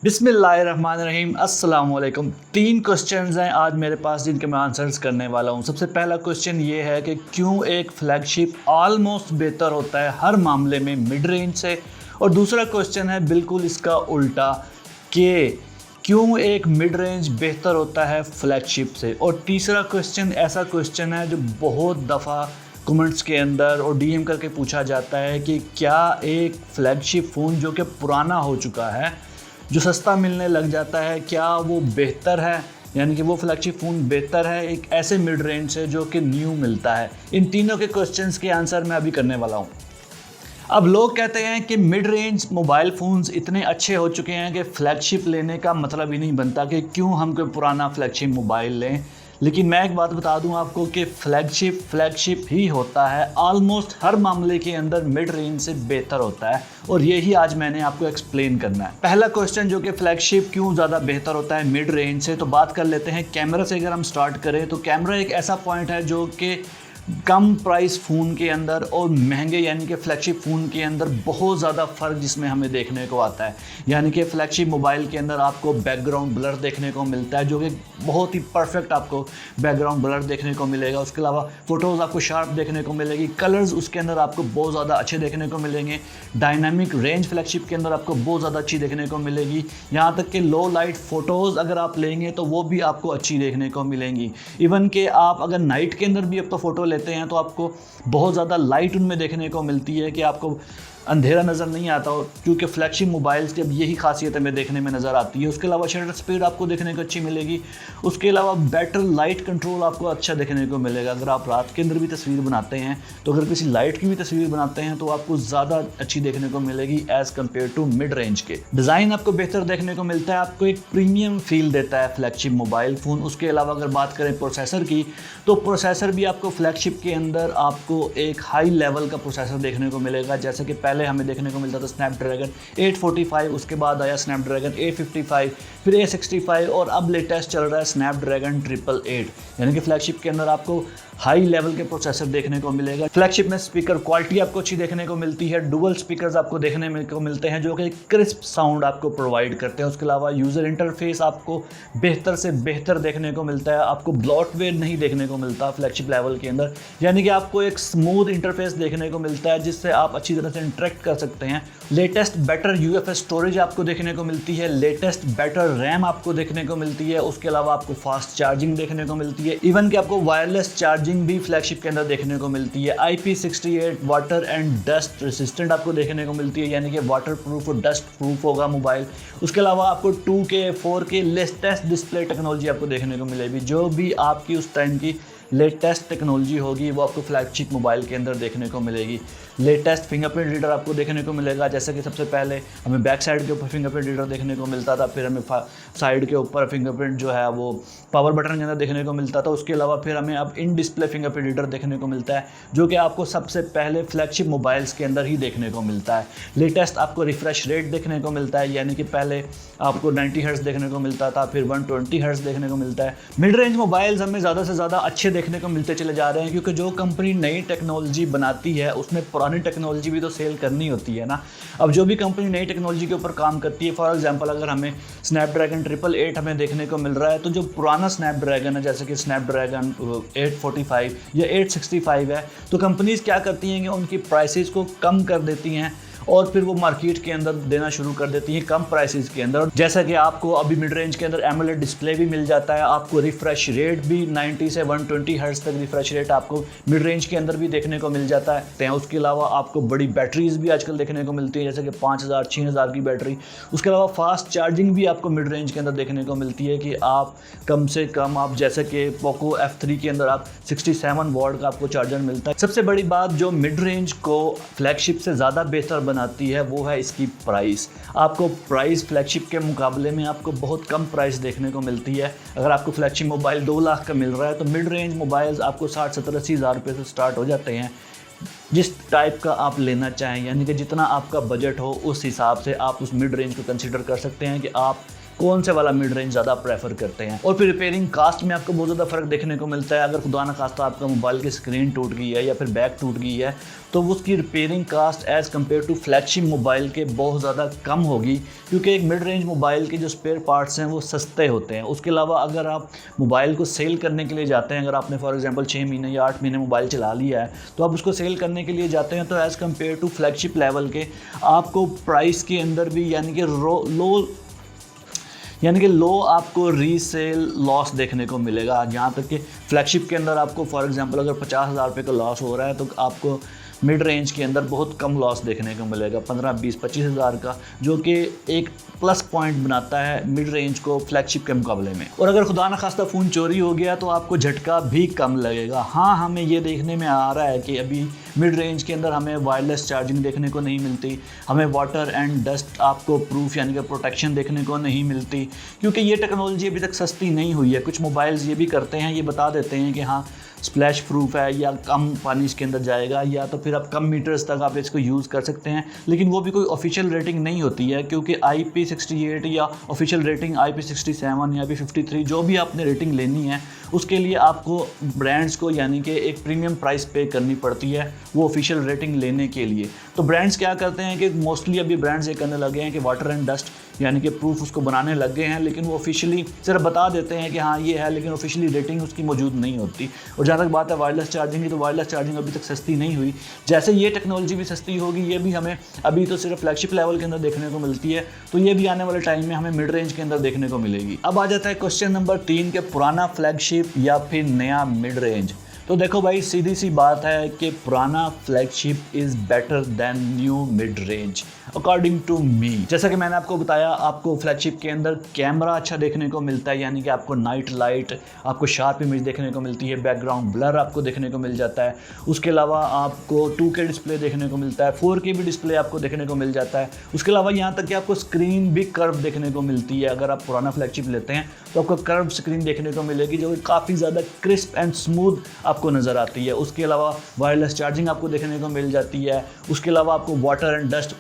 बिस्मिल्लाहिर्रहमानिर्रहीम अस्सलाम वालेकुम। 3 क्वेश्चंस हैं आज मेरे पास जिनके मैं आंसर्स करने वाला हूं। सबसे पहला क्वेश्चन ये है कि क्यों एक फ्लैगशिप ऑलमोस्ट बेहतर होता है हर मामले में मिड रेंज से, और दूसरा क्वेश्चन है बिल्कुल इसका उल्टा कि क्यों एक मिड रेंज बेहतर होता है फ्लैगशिप से। और तीसरा क्वेश्चन ऐसा क्वेश्चन है जो बहुत दफ़ा कमेंट्स के अंदर और डीएम करके पूछा जाता है कि क्या एक फ्लैगशिप फ़ोन जो कि पुराना हो चुका है, जो सस्ता मिलने लग जाता है, क्या वो बेहतर है, यानी कि वो फ्लैगशिप फ़ोन बेहतर है एक ऐसे मिड रेंज से जो कि न्यू मिलता है। इन तीनों के क्वेश्चंस के आंसर मैं अभी करने वाला हूँ। अब लोग कहते हैं कि मिड रेंज मोबाइल फ़ोन्स इतने अच्छे हो चुके हैं कि फ्लैगशिप लेने का मतलब ही नहीं बनता कि क्यों हम कोई पुराना फ्लैगशिप मोबाइल लें। लेकिन मैं एक बात बता दूं आपको कि फ्लैगशिप ही होता है, ऑलमोस्ट हर मामले के अंदर मिड रेंज से बेहतर होता है, और यही आज मैंने आपको एक्सप्लेन करना है। पहला क्वेश्चन जो कि फ्लैगशिप क्यों ज़्यादा बेहतर होता है मिड रेंज से, तो बात कर लेते हैं कैमरा से। अगर हम स्टार्ट करें तो कैमरा एक ऐसा पॉइंट है जो कि कम प्राइस फ़ोन के अंदर और महंगे यानी कि फ्लैगशिप फ़ोन के अंदर बहुत ज़्यादा फ़र्क जिसमें हमें देखने को आता है। यानी कि फ्लैगशिप मोबाइल के अंदर आपको बैकग्राउंड ब्लर देखने को मिलता है, जो कि बहुत ही परफेक्ट आपको बैकग्राउंड ब्लर देखने को मिलेगा। उसके अलावा फ़ोटोज़ आपको शार्प देखने को मिलेगी, कलर्स उसके अंदर आपको बहुत ज़्यादा अच्छे देखने को मिलेंगे। डायनामिक रेंज फ्लैगशिप के अंदर आपको बहुत ज़्यादा अच्छी देखने को मिलेगी। यहाँ तक कि लो लाइट फ़ोटोज़ अगर आप लेंगे तो वो भी आपको अच्छी देखने को मिलेंगी। इवन कि आप अगर नाइट के अंदर भी अब तो फ़ोटो लेते हैं तो आपको बहुत ज़्यादा लाइट उनमें देखने को मिलती है कि आपको अंधेरा नज़र नहीं आता हो, क्योंकि फ्लैगशिप मोबाइल्स की अब यही खासियत हमें देखने में नज़र आती है। उसके अलावा शटर स्पीड आपको देखने को अच्छी मिलेगी। उसके अलावा बेटर लाइट कंट्रोल आपको अच्छा देखने को मिलेगा। अगर आप रात के अंदर भी तस्वीर बनाते हैं तो अगर किसी लाइट की भी तस्वीर बनाते हैं तो आपको ज़्यादा अच्छी देखने को मिलेगी as compare to mid range के। डिज़ाइन आपको बेहतर देखने को मिलता है, आपको एक प्रीमियम फील देता है फ्लैगशिप मोबाइल फ़ोन। उसके अलावा अगर बात करें प्रोसेसर की, तो प्रोसेसर भी आपको फ्लैगशिप के अंदर आपको एक हाई लेवल का प्रोसेसर देखने को मिलेगा। जैसे कि पहले हमें देखने को मिलता था स्नैपड्रैगन 845, उसके बाद आया स्नैपड्रैगन 855, फिर A65, और अब लेटेस्ट चल रहा है स्नैपड्रैगन 888। यानी कि फ्लैगशिप के अंदर आपको हाई लेवल के प्रोसेसर देखने को मिलेगा। फ्लैगशिप में स्पीकर क्वालिटी आपको अच्छी देखने को मिलती है। डुअल स्पीकर्स आपको देखने को मिलते हैं जो कि क्रिस्प साउंड आपको प्रोवाइड करते हैं। उसके अलावा यूज़र इंटरफेस आपको बेहतर से बेहतर देखने को मिलता है। आपको ब्लॉटवेयर नहीं देखने को मिलता फ्लैगशिप लेवल के अंदर, यानी कि आपको एक स्मूथ इंटरफेस देखने को मिलता है जिससे आप अच्छी तरह से इंटरेक्ट कर सकते हैं। लेटेस्ट बेटर UFS स्टोरेज आपको देखने को मिलती है। लेटेस्ट बेटर रैम आपको देखने को मिलती है। उसके अलावा आपको फास्ट चार्जिंग देखने को मिलती है। इवन कि आपको वायरलेस चार्जिंग भी फ्लैगशिप के अंदर देखने को मिलती है। IP68 water and dust resistant आपको देखने को मिलती है, यानी कि वाटर प्रूफ और डस्ट प्रूफ होगा मोबाइल। उसके अलावा आपको 2K 4K latest display technology आपको देखने को मिलेगी। जो भी आपकी उस टाइम की लेटेस्ट टेक्नोलॉजी होगी वो आपको फ्लैगशिप मोबाइल के अंदर देखने को मिलेगी। लेटेस्ट फिंगरप्रिंट रीडर आपको देखने को मिलेगा। जैसे कि सबसे पहले हमें बैक साइड के ऊपर फिंगरप्रिंट रीडर देखने को मिलता था, फिर हमें साइड के ऊपर फिंगरप्रिंट जो है वो पावर बटन के अंदर देखने को मिलता था। उसके अलावा फिर हमें अब इन डिस्प्ले फिंगरप्रिंट रीडर देखने को मिलता है, जो कि आपको सबसे पहले फ्लैगशिप मोबाइल्स के अंदर ही देखने को मिलता है। लेटेस्ट आपको रिफ्रेश रेट देखने को मिलता है, यानी कि पहले आपको 90 हर्ट्ज़ देखने को मिलता था, फिर 120 हर्ट्ज़ देखने को मिलता है। मिड रेंज मोबाइल्स हमें ज़्यादा से ज़्यादा अच्छे देखने को मिलते चले जा रहे हैं, क्योंकि जो कंपनी नई टेक्नोलॉजी बनाती है उसमें पुरानी टेक्नोलॉजी भी तो सेल करनी होती है ना। अब जो भी कंपनी नई टेक्नोलॉजी के ऊपर काम करती है, फॉर एग्जांपल अगर हमें स्नैपड्रैगन 888 हमें देखने को मिल रहा है, तो जो पुराना स्नैपड्रैगन है जैसे कि स्नैपड्रैगन 845 या 865 है, तो कंपनीज़ क्या करती हैं कि उनकी प्राइसेस को कम कर देती हैं और फिर वो मार्केट के अंदर देना शुरू कर देती हैं कम प्राइसेस के अंदर। जैसा कि आपको अभी मिड रेंज के अंदर एमोलेड डिस्प्ले भी मिल जाता है, आपको रिफ्रेश रेट भी 90 से 120 हर्ट्ज़ तक रिफ्रेश रेट आपको मिड रेंज के अंदर भी देखने को मिल जाता है। उसके अलावा आपको बड़ी बैटरीज भी आजकल देखने को मिलती है, जैसे कि 5000 6000 की बैटरी। उसके अलावा फास्ट चार्जिंग भी आपको मिड रेंज के अंदर देखने को मिलती है कि आप कम से कम आप जैसे कि पोको F3 के अंदर आप 67 वॉट का आपको चार्जर मिलता है। सबसे बड़ी बात जो मिड रेंज को फ्लैगशिप से ज़्यादा बेहतर बनाती है वो है इसकी प्राइस। आपको प्राइस फ्लैगशिप के मुकाबले में आपको बहुत कम प्राइस देखने को मिलती है। अगर आपको फ्लैगशिप मोबाइल 2 लाख का मिल रहा है तो मिड रेंज मोबाइल्स आपको 60 70 80 हज़ार रुपये से स्टार्ट हो जाते हैं। जिस टाइप का आप लेना चाहें, यानी कि जितना आपका बजट हो उस हिसाब से आप उस मिड रेंज को कंसिडर कर सकते हैं कि आप कौन से वाला मिड रेंज ज़्यादा प्रेफर करते हैं। और फिर रिपेयरिंग कास्ट में आपको बहुत ज़्यादा फ़र्क देखने को मिलता है। अगर खुदा न खास्ता आपका मोबाइल की स्क्रीन टूट गई है या फिर बैक टूट गई है तो उसकी repairing cost as compare to flagship mobile के बहुत ज़्यादा कम होगी, क्योंकि एक मिड रेंज मोबाइल के जो स्पेयर पार्ट्स हैं वो सस्ते होते हैं। उसके अलावा अगर आप मोबाइल को सेल करने के लिए जाते हैं, अगर आपने फॉर एग्जांपल 6 महीने या 8 महीने मोबाइल चला लिया है तो आप उसको सेल करने के लिए जाते हैं, तो as compare to flagship level के आपको प्राइस के अंदर भी यानी कि लो आपको रीसेल लॉस देखने को मिलेगा। जहाँ तक कि फ्लैगशिप के अंदर आपको फॉर एग्जांपल अगर 50,000 रुपये का लॉस हो रहा है तो आपको मिड रेंज के अंदर बहुत कम लॉस देखने को मिलेगा, 15, 20, 25 हज़ार का, जो कि एक प्लस पॉइंट बनाता है मिड रेंज को फ्लैगशिप के मुकाबले में। और अगर खुदा न खास्ता फ़ोन चोरी हो गया तो आपको झटका भी कम लगेगा। हाँ, हमें ये देखने में आ रहा है कि अभी मिड रेंज के अंदर हमें वायरलेस चार्जिंग देखने को नहीं मिलती, हमें वाटर एंड डस्ट आपको प्रूफ यानी कि प्रोटेक्शन देखने को नहीं मिलती, क्योंकि ये टेक्नोलॉजी अभी तक सस्ती नहीं हुई है। कुछ मोबाइल्स ये भी करते हैं, ये बता देते हैं कि हाँ स्प्लैश प्रूफ है या कम पानी इसके अंदर जाएगा, या तो फिर आप कम मीटर्स तक आप इसको यूज़ कर सकते हैं, लेकिन वो भी कोई ऑफिशियल रेटिंग नहीं होती है, क्योंकि IP68 या ऑफिशियल रेटिंग IP67 या IP53 जो भी आपने रेटिंग लेनी है उसके लिए आपको ब्रांड्स को यानी कि एक प्रीमियम प्राइस पे करनी पड़ती है वो ऑफिशियल रेटिंग लेने के लिए। तो ब्रांड्स क्या करते हैं कि मोस्टली अभी ब्रांड्स ये करने लगे हैं कि वाटर एंड डस्ट यानी कि प्रूफ उसको बनाने लग गए हैं, लेकिन वो ऑफिशियली सिर्फ बता देते हैं कि हाँ ये है, लेकिन ऑफिशियली रेटिंग उसकी मौजूद नहीं होती। और जहाँ तक बात है वायरलेस चार्जिंग की, तो वायरलेस चार्जिंग अभी तक सस्ती नहीं हुई। जैसे ये टेक्नोलॉजी भी सस्ती होगी, ये भी हमें अभी तो सिर्फ फ्लैगशिप लेवल के अंदर देखने को मिलती है, तो ये भी आने वाले टाइम में हमें मिड रेंज के अंदर देखने को मिलेगी। अब आ जाता है क्वेश्चन नंबर 3 के पुराना फ्लैगशिप या फिर नया मिड रेंज। तो देखो भाई, सीधी सी बात है कि पुराना flagship is better than new mid range according to me. जैसा कि मैंने आपको बताया, आपको फ्लैगशिप के अंदर कैमरा अच्छा देखने को मिलता है, यानी कि आपको नाइट लाइट, आपको शार्प इमेज देखने को मिलती है, बैकग्राउंड ब्लर आपको देखने को मिल जाता है। उसके अलावा आपको 2K डिस्प्ले देखने को मिलता है, 4K भी डिस्प्ले आपको देखने को मिल जाता है। उसके अलावा यहाँ तक कि आपको स्क्रीन भी कर्व देखने को मिलती है। अगर आप पुराना फ्लैगशिप लेते हैं तो आपको कर्व स्क्रीन देखने को मिलेगी, जो कि काफ़ी ज़्यादा क्रिस्प एंड स्मूथ आपको नज़र आती है। उसके अलावा वायरलेस चार्जिंग आपको देखने को मिल जाती है। उसके अलावा आपको water and dust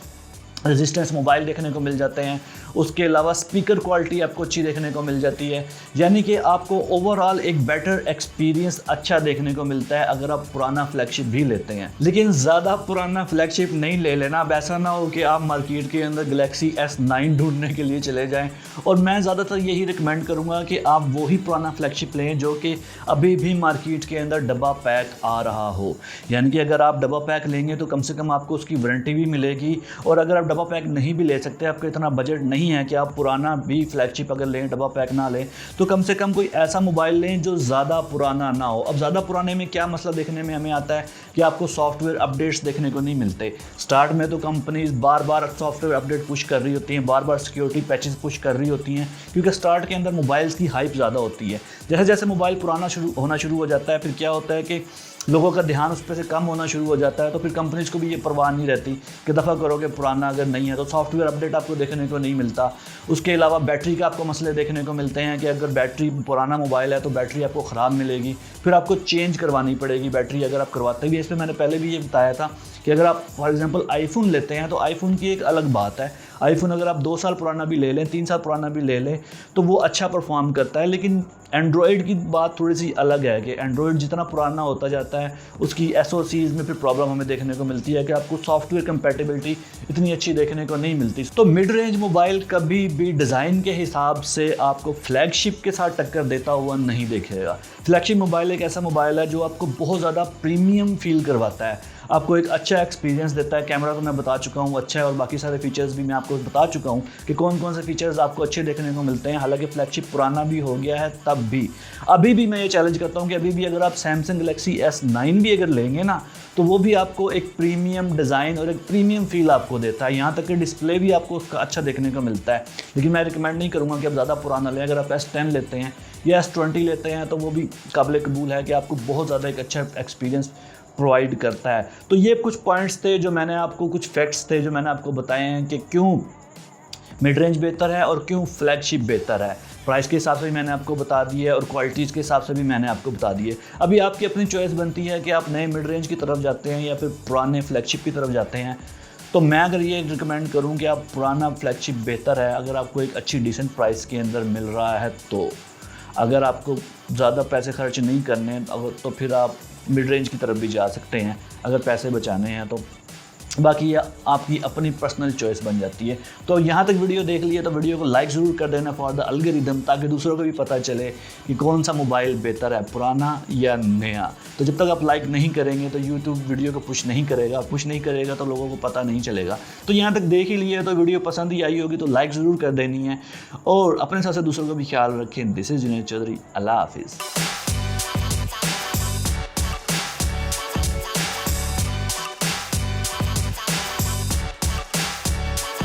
resistance mobile देखने को मिल जाते हैं। उसके अलावा स्पीकर क्वालिटी आपको अच्छी देखने को मिल जाती है, यानी कि आपको ओवरऑल एक बेटर एक्सपीरियंस अच्छा देखने को मिलता है अगर आप पुराना फ्लैगशिप भी लेते हैं। लेकिन ज़्यादा पुराना फ्लैगशिप नहीं ले लेना। अब ऐसा ना हो कि आप मार्केट के अंदर गैलेक्सी S9 ढूंढने के लिए चले जाएं। और मैं ज़्यादातर यही रिकमेंड करूँगा कि आप वही पुराना फ्लैगशिप लें जो कि अभी भी मार्केट के अंदर डब्बा पैक आ रहा हो। यानी कि अगर आप डब्बा पैक लेंगे तो कम से कम आपको उसकी वारंटी भी मिलेगी। और अगर आप डब्बा पैक नहीं भी ले सकते, आपका इतना बजट नहीं है कि आप पुराना भी फ्लैगशिप अगर लें डब्बा पैक ना लें, तो कम से कम कोई ऐसा मोबाइल लें जो ज़्यादा पुराना ना हो। अब ज़्यादा पुराने में क्या मसला देखने में हमें आता है कि आपको सॉफ्टवेयर अपडेट्स देखने को नहीं मिलते। स्टार्ट में तो कंपनीज बार बार सॉफ्टवेयर अपडेट पुश कर रही होती हैं, बार बार सिक्योरिटी पैचेस पुश कर रही होती हैं, क्योंकि स्टार्ट के अंदर मोबाइल्स की हाइप ज़्यादा होती है। जैसे जैसे मोबाइल पुराना होना शुरू हो जाता है, फिर क्या होता है कि लोगों का ध्यान उस पर से कम होना शुरू हो जाता है, तो फिर कंपनीज को भी ये परवाह नहीं रहती कि दफ़ा करोगे पुराना अगर नहीं है तो सॉफ्टवेयर अपडेट आपको देखने को नहीं मिलता। उसके अलावा बैटरी का आपको मसले देखने को मिलते हैं कि अगर बैटरी पुराना मोबाइल है तो बैटरी आपको ख़राब मिलेगी, फिर आपको चेंज करवानी पड़ेगी बैटरी अगर आप करवाते भी। इस पर मैंने पहले भी ये बताया था कि अगर आप फॉर एग्जांपल आईफोन लेते हैं तो आईफोन की एक अलग बात है। आईफोन अगर आप 2 साल पुराना भी ले लें, 3 साल पुराना भी ले लें, तो वो अच्छा परफॉर्म करता है। लेकिन एंड्रॉयड की बात थोड़ी सी अलग है कि एंड्रॉयड जितना पुराना होता जाता है उसकी SoCs में फिर प्रॉब्लम हमें देखने को मिलती है कि आपको सॉफ्टवेयर कंपैटिबिलिटी इतनी अच्छी देखने को नहीं मिलती। तो मिड रेंज मोबाइल कभी भी डिज़ाइन के हिसाब से आपको फ्लैगशिप के साथ टक्कर देता हुआ नहीं देखेगा। फ्लैगशिप मोबाइल एक ऐसा मोबाइल है जो आपको बहुत ज़्यादा प्रीमियम फील करवाता है, आपको एक अच्छा एक्सपीरियंस देता है। कैमरा तो मैं बता चुका हूँ अच्छा है, और बाकी सारे फीचर्स भी मैं आपको बता चुका हूँ कि कौन कौन से फीचर्स आपको अच्छे देखने को मिलते हैं। हालांकि फ्लैगशिप पुराना भी हो गया है, तब भी अभी भी मैं ये चैलेंज करता हूँ कि अभी भी अगर आप सैमसंग गैलेक्सी S9 भी अगर लेंगे ना, तो वो भी आपको एक प्रीमियम डिज़ाइन और एक प्रीमियम फील आपको देता है। यहाँ तक कि डिस्प्ले भी आपको उसका अच्छा देखने को मिलता है। लेकिन मैं रिकमेंड नहीं करूँगा कि आप ज़्यादा पुराना लें। अगर आप S10 लेते हैं या S20 लेते हैं तो वो भी काबिल कबूल है कि आपको बहुत ज़्यादा एक अच्छा एक्सपीरियंस प्रोवाइड करता है। तो ये कुछ पॉइंट्स थे जो मैंने आपको, कुछ फैक्ट्स थे जो मैंने आपको बताए हैं कि क्यों मिड रेंज बेहतर है और क्यों फ्लैगशिप बेहतर है। प्राइस के हिसाब से भी मैंने आपको बता दी है और क्वालिटीज़ के हिसाब से भी मैंने आपको बता दी है। अभी आपकी अपनी चॉइस बनती है कि आप नए मिड रेंज की तरफ जाते हैं या फिर पुराने फ्लैगशिप की तरफ जाते हैं। तो मैं अगर ये रिकमेंड करूं कि आप पुराना फ्लैगशिप बेहतर है अगर आपको एक अच्छी डिसेंट प्राइस के अंदर मिल रहा है। तो अगर आपको ज़्यादा पैसे खर्च नहीं करने अगर तो फिर आप मिड रेंज की तरफ भी जा सकते हैं अगर पैसे बचाने हैं तो। बाकी ये आपकी अपनी पर्सनल चॉइस बन जाती है। तो यहाँ तक वीडियो देख लिए तो वीडियो को लाइक ज़रूर कर देना फॉर द एल्गोरिदम, ताकि दूसरों को भी पता चले कि कौन सा मोबाइल बेहतर है, पुराना या नया। तो जब तक आप लाइक नहीं करेंगे तो यूट्यूब वीडियो को पुश नहीं करेगा तो लोगों को पता नहीं चलेगा। तो यहाँ तक देख ही लिए तो वीडियो पसंद ही आई होगी तो लाइक ज़रूर कर देनी है और अपने साथ से दूसरों का भी ख्याल रखें। दिस इज़ जुनैद चौधरी, अल्लाह हाफिज़।